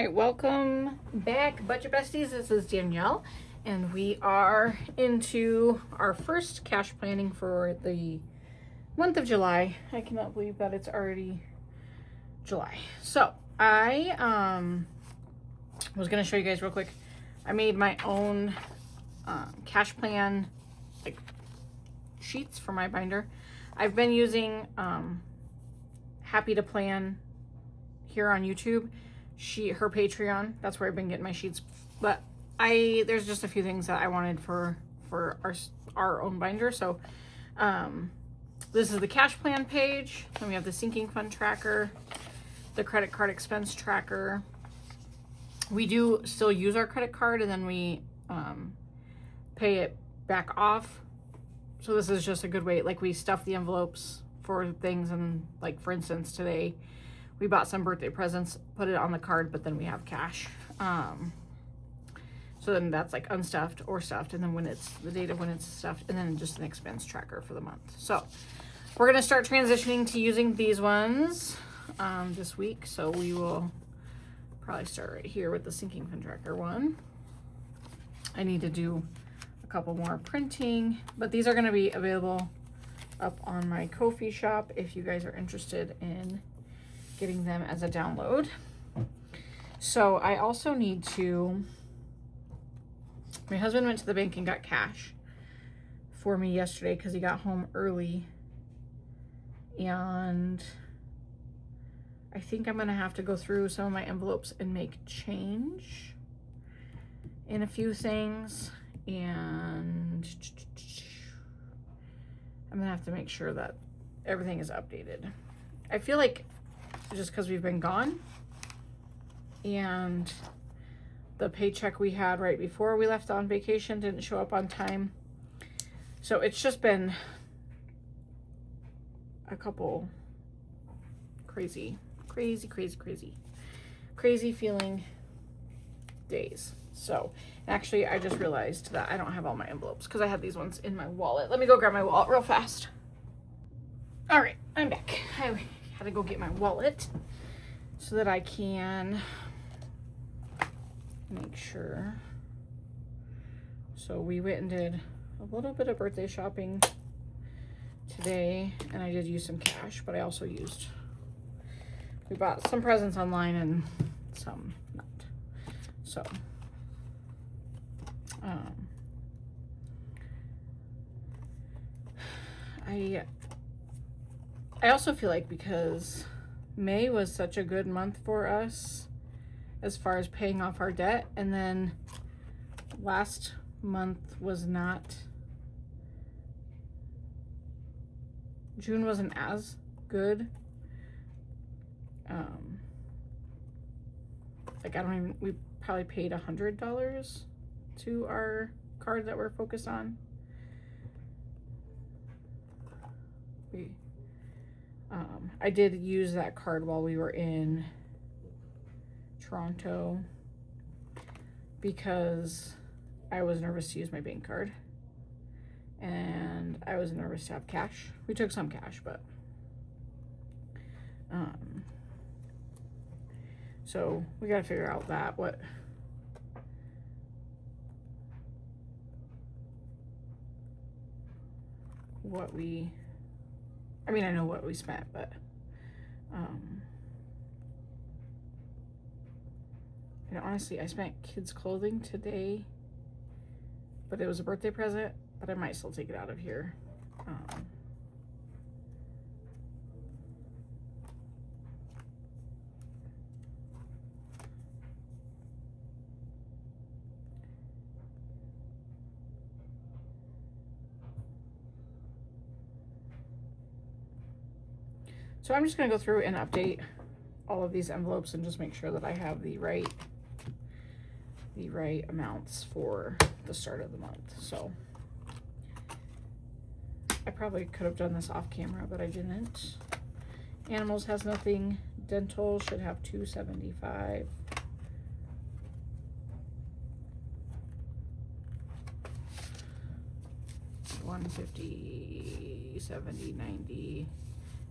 right, welcome back, Budget Besties. This is Danielle, and we are into our first cash planning for the month of July. I cannot believe that it's already July. So I was going to show you guys real quick. I made my own cash plan like sheets for my binder. I've been using Happy to Plan here on YouTube. Her Patreon, that's where I've been getting my sheets. But there's just a few things that I wanted for our own binder. So this is the cash plan page. Then we have the sinking fund tracker, the credit card expense tracker. We do still use our credit card, and then we pay it back off. So this is just a good way, like we stuff the envelopes for things, and like for instance today we bought some birthday presents, put it on the card, but then we have cash. So then that's like unstuffed or stuffed, and then when it's the date of when it's stuffed, and then just an expense tracker for the month. So we're gonna start transitioning to using these ones this week. So we will probably start right here with the sinking fund tracker one. I need to do a couple more printing, but these are gonna be available up on my Ko-fi shop if you guys are interested in getting them as a download. So I also need to, my husband went to the bank and got cash for me yesterday because he got home early, and I think I'm gonna have to go through some of my envelopes and make change in a few things, and I'm gonna have to make sure that everything is updated. I feel like just because we've been gone and the paycheck we had right before we left on vacation didn't show up on time. So it's just been a couple crazy feeling days. So actually I just realized that I don't have all my envelopes because I had these ones in my wallet. Let me go grab my wallet real fast. All right, I'm back. I had to go get my wallet so that I can make sure. So we went and did a little bit of birthday shopping today, and I did use some cash, but I also we bought some presents online and some not. So I also feel like because May was such a good month for us as far as paying off our debt, and then last month was not, June wasn't as good. Like we probably paid $100 to our card that we're focused on. I did use that card while we were in Toronto because I was nervous to use my bank card, and I was nervous to have cash. We took some cash, but so we got to figure out that I mean, I know what we spent, but and honestly, I spent kids' clothing today, but it was a birthday present, but I might still take it out of here. So I'm just gonna go through and update all of these envelopes and just make sure that I have the right amounts for the start of the month. So I probably could have done this off camera, but I didn't. Animals has nothing. Dental should have $275. $150, $70, $90,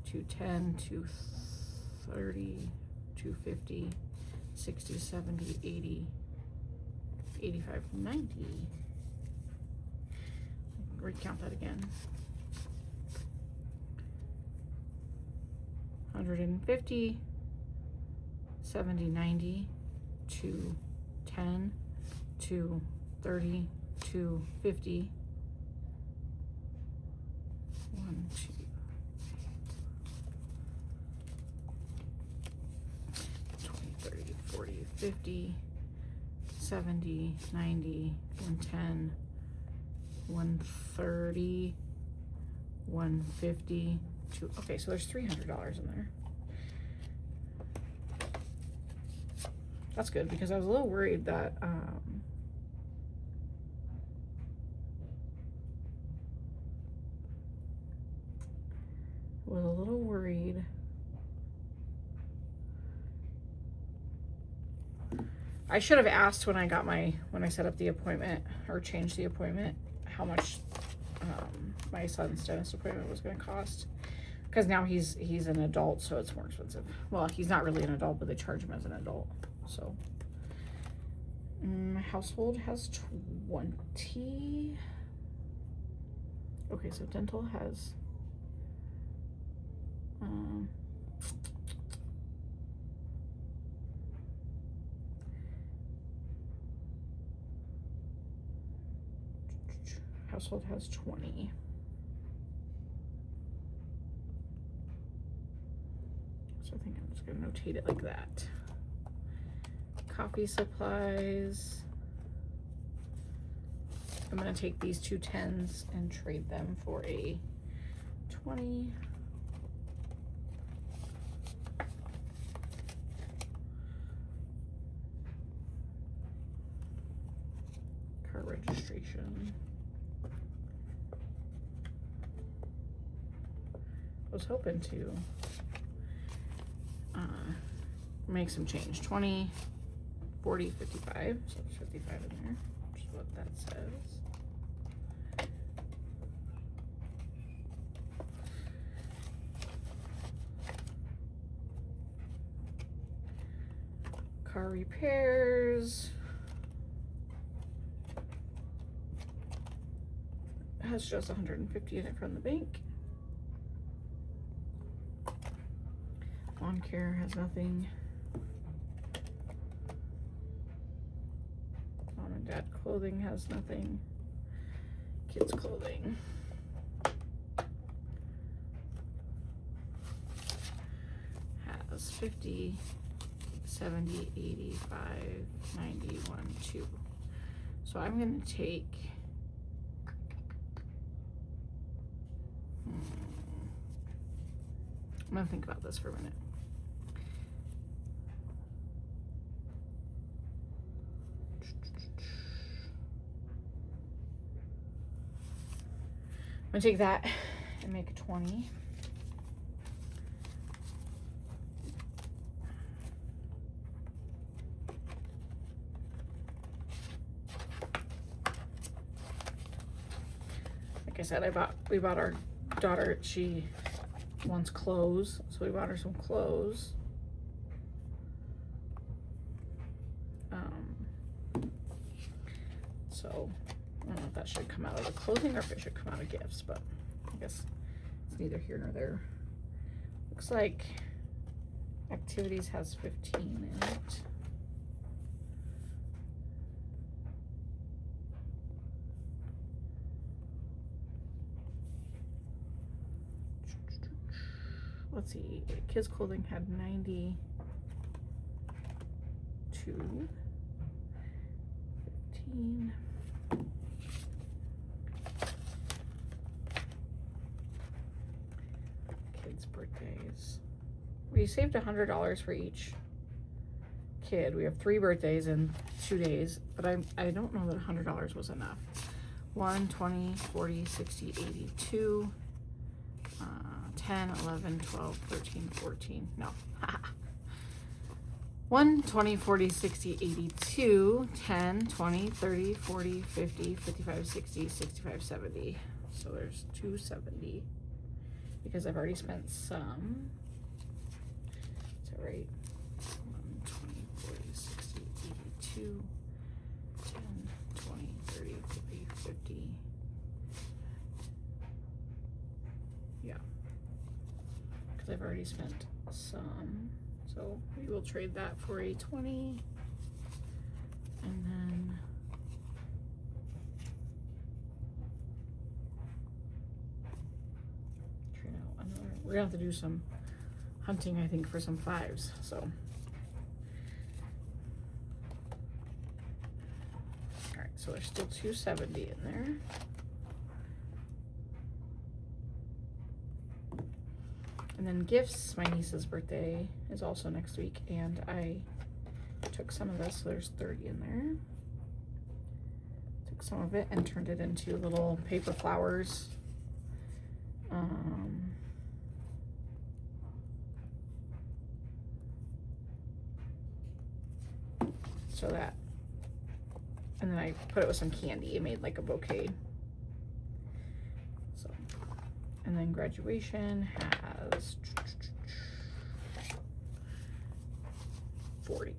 $210, $230, $250, 60, 70, 80, 85, 90. Recount that again. 150, 70, 90, 210, 230, 250, 1, 2, 20, 30, 40, 50, 70, 90, 110, 130, 150, 2. Okay, so there's $300 in there. That's good, because I was a little worried that I should have asked when I set up the appointment or changed the appointment how much my son's dentist appointment was going to cost, because now he's an adult, so it's more expensive. Well, he's not really an adult, but they charge him as an adult. So household has 20. Okay, so dental has household has 20. So I think I'm just gonna notate it like that. Coffee supplies. I'm gonna take these two 10s and trade them for a 20. Car registration. I was hoping to make some change. 20, 40, 55. So there's 55 in there, which is what that says. Car repairs. It has just 150 in it from the bank. Lawn care has nothing. Mom and dad clothing has nothing. Kids clothing. Has 50, 70, 85, 91, 2. So I'm going to take I'm going to think about this for a minute. I'm going to take that and make a 20. Like I said, we bought our daughter, she wants clothes, so we bought her some clothes. So I don't know if that should come out of the clothing or if it should come out of gifts, but I guess it's neither here nor there. Looks like activities has 15 in it. Let's see, kids clothing had 92, 15. Kids' birthdays. We saved $100 for each kid. We have 3 birthdays in 2 days, but I don't know that $100 was enough. 1, 20, 40, 60, 82. 10, 11, 12, 13, 14, no. 1, 20, 40, 60, 82, 10, 20, 30, 40, 50, 55, 60, 65, 70. So there's 270 because I've already spent some. Is that right? 1, 20, 40, 2, 10, 20, 30, 40, 50. Yeah. Because I've already spent some. So we will trade that for a 20. And then trade out another. We're gonna have to do some hunting, I think, for some 5s. So all right, so there's still 270 in there. And then gifts, my niece's birthday is also next week, and I took some of this, so there's 30 in there. Took some of it and turned it into little paper flowers. So that, and then I put it with some candy. It made like a bouquet. So, and then graduation has 40.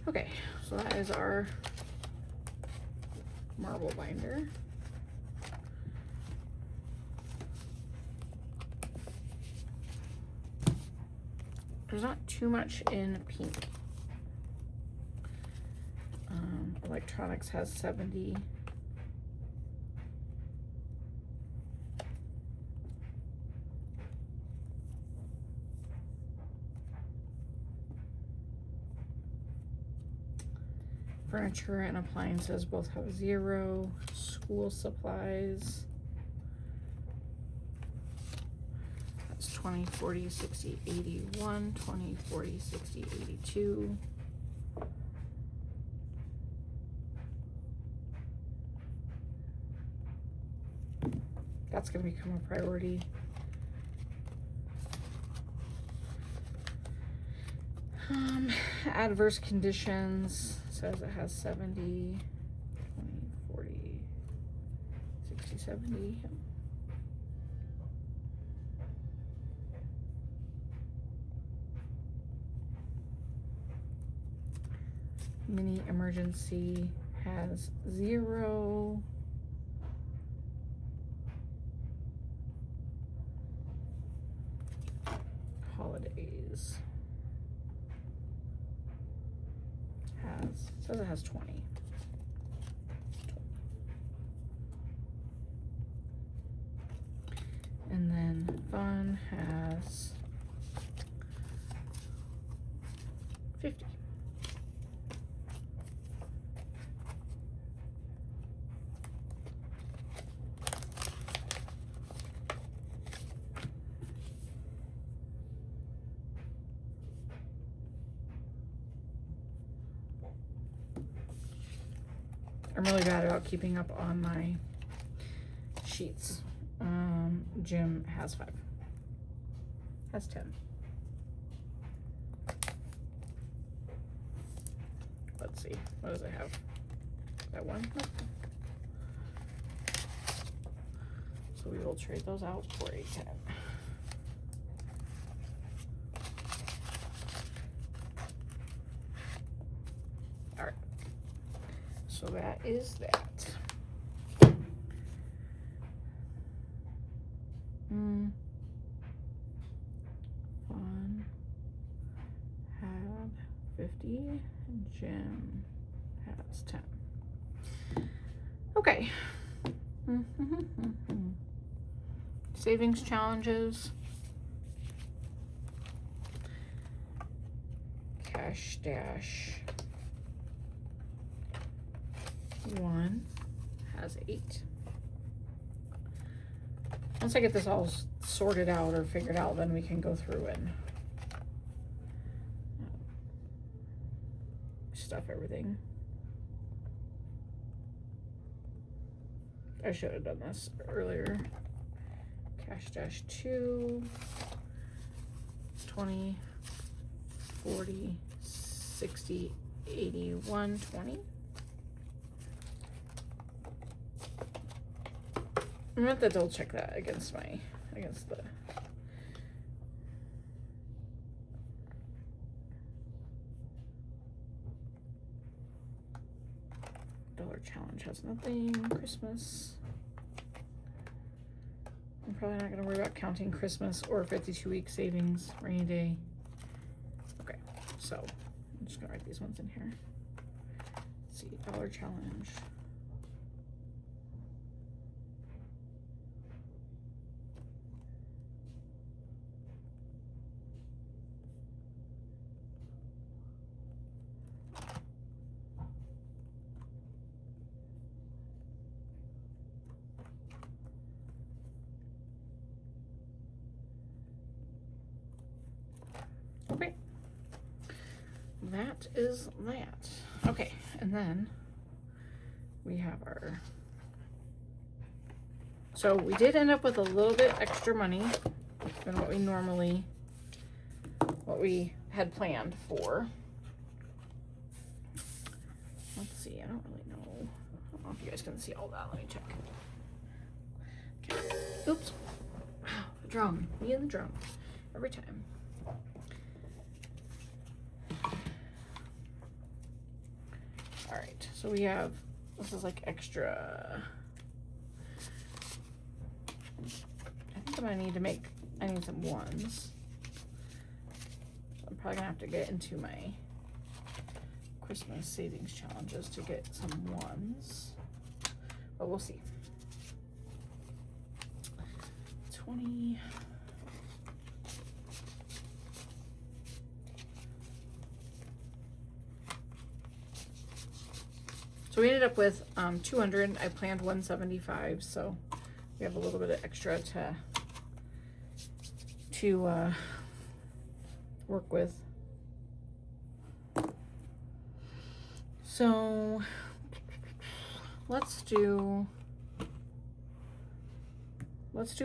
Okay, so that is our marble binder. There's not too much in pink. Electronics has 70. Furniture and appliances both have 0. School supplies. 20, 40, 60, 81, 20, 40, 60, 82. That's going to become a priority. Adverse conditions says it has 70, 20, 40, 60, 70. Mini emergency has 0. Holidays says it has 20. And then fun has 50. I'm really bad about keeping up on my sheets. Jim has 5. Has 10. Let's see. What does it have? That one? Nope. So we will trade those out for a 10. All right. So that is that. Fun had 50 and Jim has 10. Okay. Savings challenges. Cash Dash 1 has 8. Once I get this all sorted out or figured out, then we can go through and stuff everything. I should have done this earlier. Cash Dash 2, 20, 40, 60, 81, 20. I'm gonna have to double check that against the challenge has nothing. Christmas. I'm probably not going to worry about counting Christmas or 52-week savings, rainy day. Okay, so I'm just going to write these ones in here. Let's see, dollar challenge. Okay, that is that. Okay, and then we have our, so we did end up with a little bit extra money than what we had planned for. Let's see, I don't really know. I don't know if you guys can see all that. Let me check. Okay. Oops. Wow, the drum. Me and the drum. Every time. Alright, so we have, this is like extra. I think I'm gonna need to make, I need some ones. So I'm probably gonna have to get into my Christmas savings challenges to get some ones, but we'll see. 20. So we ended up with 200. I planned 175, so we have a little bit of extra to work with. So let's do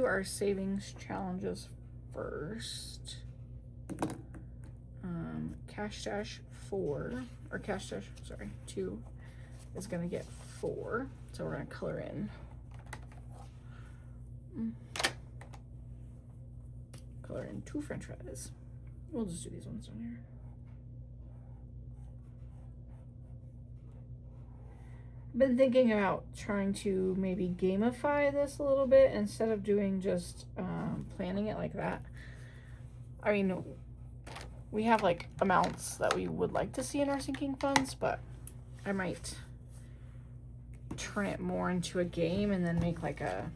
our savings challenges first. Cash Dash 4, or Cash Dash, sorry, 2 is gonna get 4. So we're gonna color in. Color in 2 French fries. We'll just do these ones down here. Been thinking about trying to maybe gamify this a little bit instead of doing just planning it like that. I mean, we have like amounts that we would like to see in our sinking funds, but I might turn it more into a game and then make like a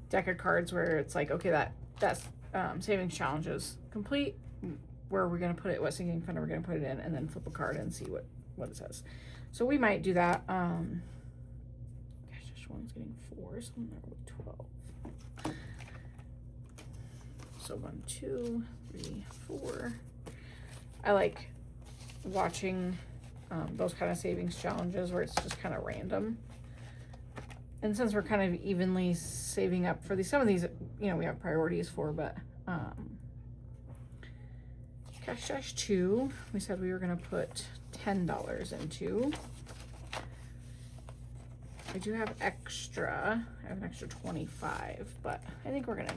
deck of cards where it's like, okay, that's savings challenge is complete. Where we're gonna put it, what sinking fund are we gonna put it in, and then flip a card and see what it says. So we might do that. Gosh, this one's getting 4, so I'm there with 12. So 1, 2, 3, 4. I like watching those kind of savings challenges where it's just kind of random. And since we're kind of evenly saving up for these, some of these, you know, we have priorities for, but Cash Dash 2, we said we were gonna put $10 into. I do have extra. I have an extra 25, but I think we're gonna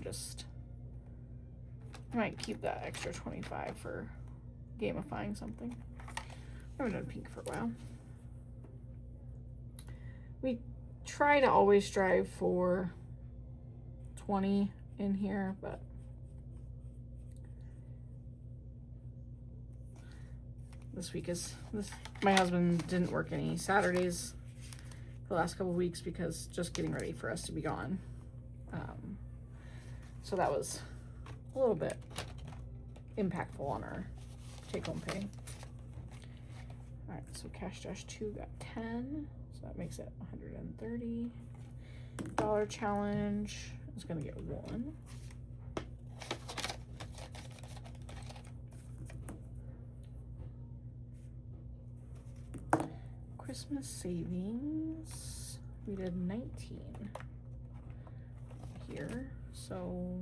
I might keep that extra 25 for gamifying something. I haven't done pink for a while. We try to always strive for 20 in here, but this week my husband didn't work any Saturdays the last couple of weeks because just getting ready for us to be gone. So that was a little bit impactful on our take-home pay. All right, so Cash Dash 2 got 10, so that makes it $130. Dollar challenge is gonna get 1. Christmas savings, we did 19 here, so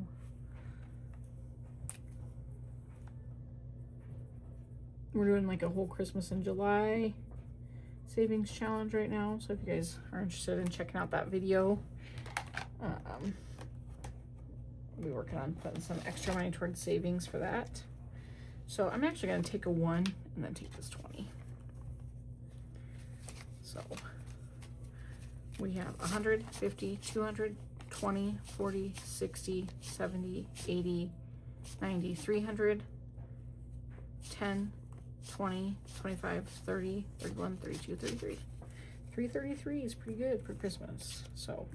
we're doing like a whole Christmas in July savings challenge right now. So if you guys are interested in checking out that video, I'll be working on putting some extra money towards savings for that. So I'm actually going to take a 1 and then take this 20. So We have 100, 50, 200, 20, 40, 60, 70, 80, 90, 300, 10, 20, 25, 30, 31, 32, 33. 333 is pretty good for Christmas. So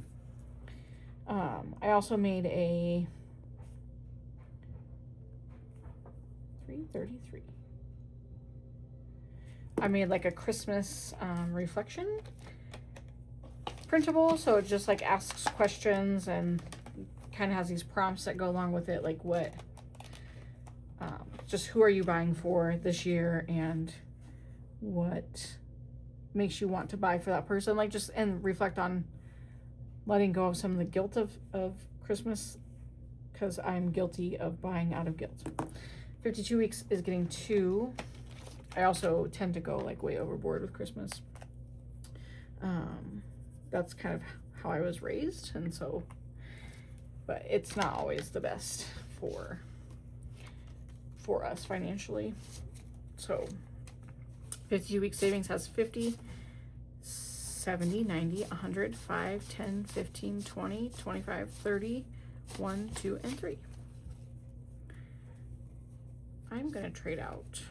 I also made a 333. I made like a Christmas reflection printable, so it just like asks questions and kind of has these prompts that go along with it, like what just who are you buying for this year and what makes you want to buy for that person, like just and reflect on letting go of some of the guilt of Christmas, because I'm guilty of buying out of guilt. 52 weeks is getting 2. I also tend to go like way overboard with Christmas. That's kind of how I was raised, and so, but it's not always the best for us financially. So 52-week savings has 50, 70, 90, 100, 5, 10, 15, 20, 25, 30, 1, 2, and 3. I'm gonna trade out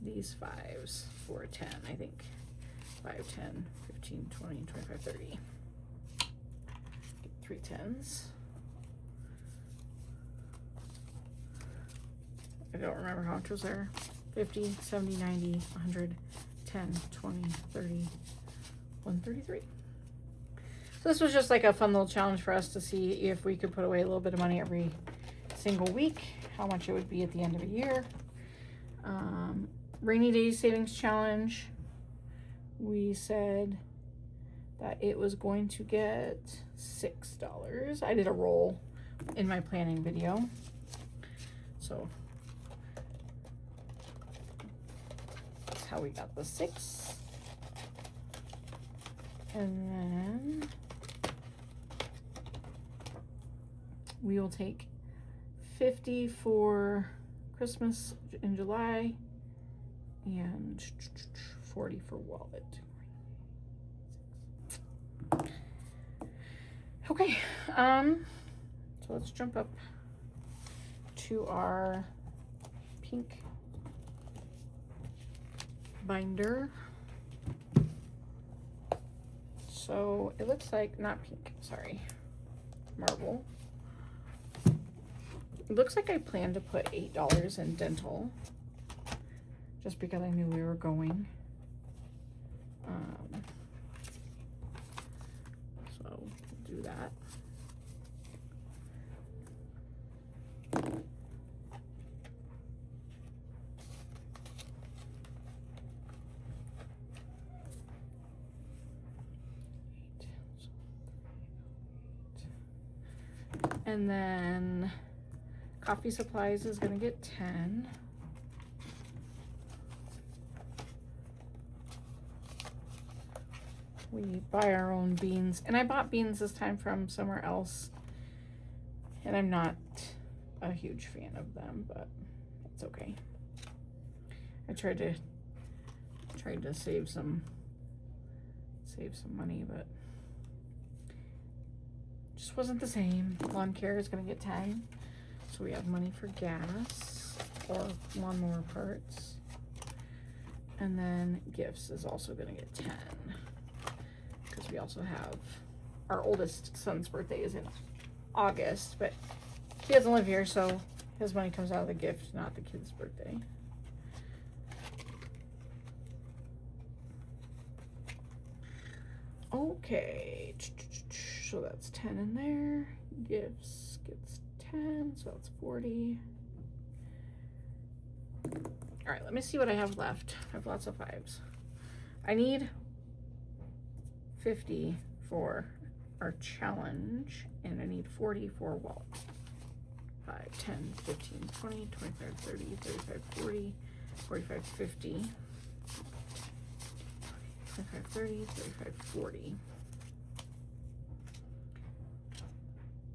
these 5s for a 10, I think. 5, 10, 15, 20, 25, 30. Get 3 10s. I don't remember how much was there. 50, 70, 90, 100, 10, 20, 30, 133. So this was just like a fun little challenge for us to see if we could put away a little bit of money every single week, how much it would be at the end of a year. Rainy day savings challenge, we said that it was going to get $6. I did a roll in my planning video, so that's how we got the 6. And then we will take 50 for Christmas in July and 40 for wallet. Okay, so let's jump up to our pink binder. So it looks like, not pink, sorry, marble. It looks like I planned to put $8 in dental, just because I knew we were going. So we'll do that. And then coffee supplies is gonna get 10. We buy our own beans, and I bought beans this time from somewhere else, and I'm not a huge fan of them, but it's okay. I tried to save some money, but just wasn't the same. Lawn care is gonna get 10, so we have money for gas or lawnmower parts. And then gifts is also gonna get 10, because we also have our oldest son's birthday is in August, but he doesn't live here, so his money comes out of the gift, not the kid's birthday. Okay, so that's 10 in there. Gifts gets 10, so that's 40. All right, let me see what I have left. I have lots of 5s. I need 50 for our challenge, and I need 40 for wallet. 5, 10, 15, 20, 25, 30, 35, 40, 45, 50. 25, 30, 35, 40.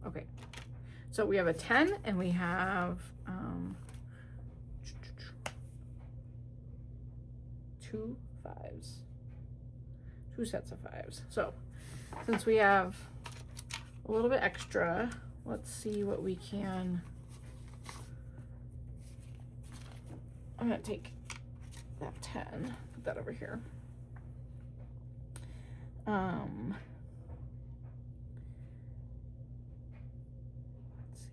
Okay, so we have a 10 and we have 2 5s. 2 sets of 5s. So since we have a little bit extra, let's see what we can. I'm gonna take that 10, put that over here. Let's see.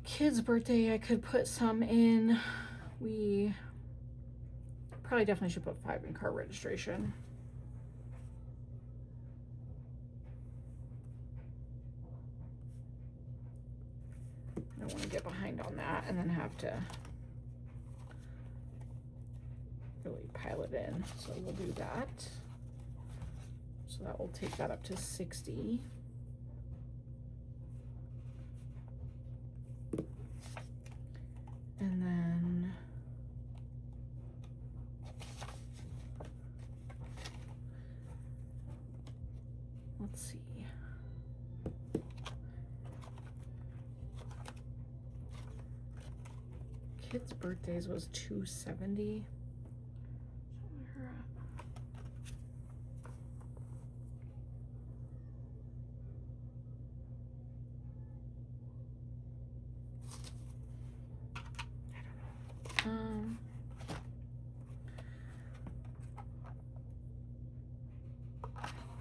Kid's birthday, I could put some in. We probably definitely should put 5 in car registration. I don't want to get behind on that and then have to really pile it in. So we'll do that. So that will take that up to 60. And then let's see. Kids' birthdays was 270.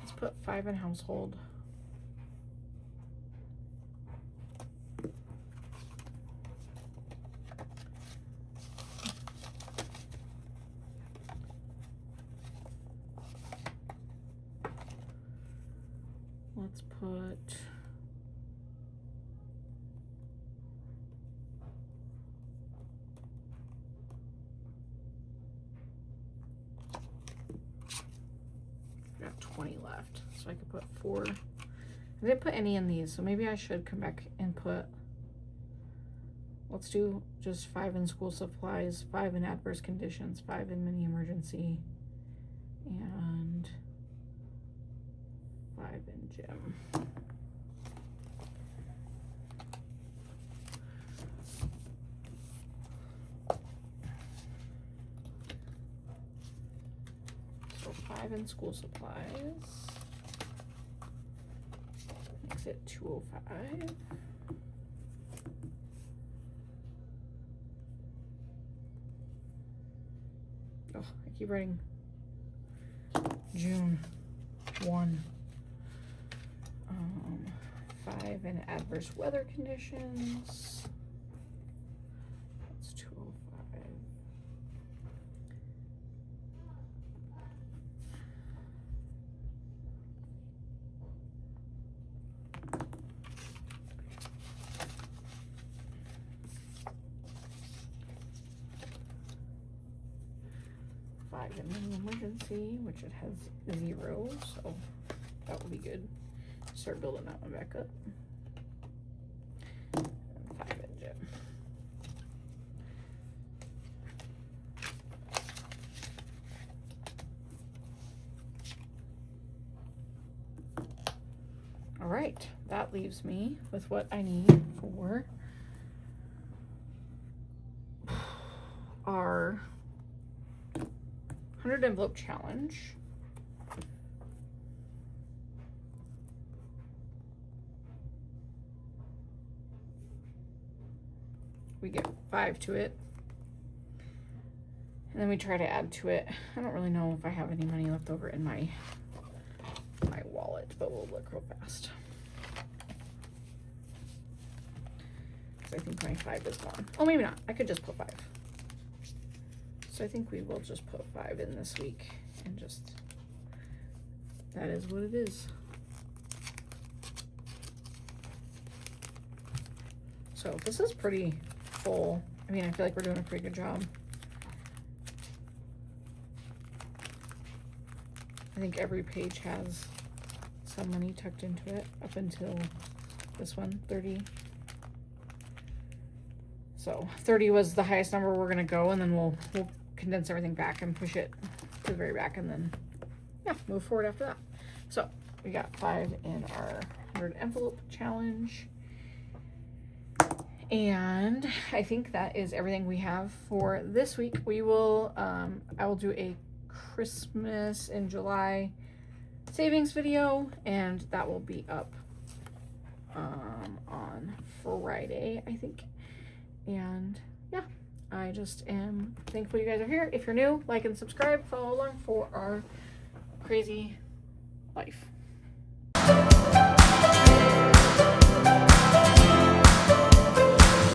Let's put 5 in household. Let's put got 20 left, so I could put 4. I didn't put any in these, so maybe I should come back and put, let's do just 5 in school supplies, 5 in adverse conditions, 5 in mini emergency, and 5 in gym. So 5 in school supplies. Makes it 205. Oh, I keep writing June 1. 5 in adverse weather conditions. That's 205. In mini emergency, which it has 0, so that will be good. Start building that one back up. And 5 in gym. All right, that leaves me with what I need for our 100 envelope challenge. We get 5 to it, and then we try to add to it. I don't really know if I have any money left over in my wallet, but we'll look real fast. So I think my 5 is gone. Oh, maybe not. I could just put 5. So I think we will just put 5 in this week, and just, that is what it is. So this is pretty full. I mean, I feel like we're doing a pretty good job. I think every page has some money tucked into it up until this one, 30. So 30 was the highest number we're gonna go, and then we'll condense everything back and push it to the very back, and then yeah, move forward after that. So we got 5 in our 100 envelope challenge. And I think that is everything we have for this week. We will, I will do a Christmas in July savings video, and that will be up on Friday, I think. And yeah, I just am thankful you guys are here. If you're new, like and subscribe, follow along for our crazy life.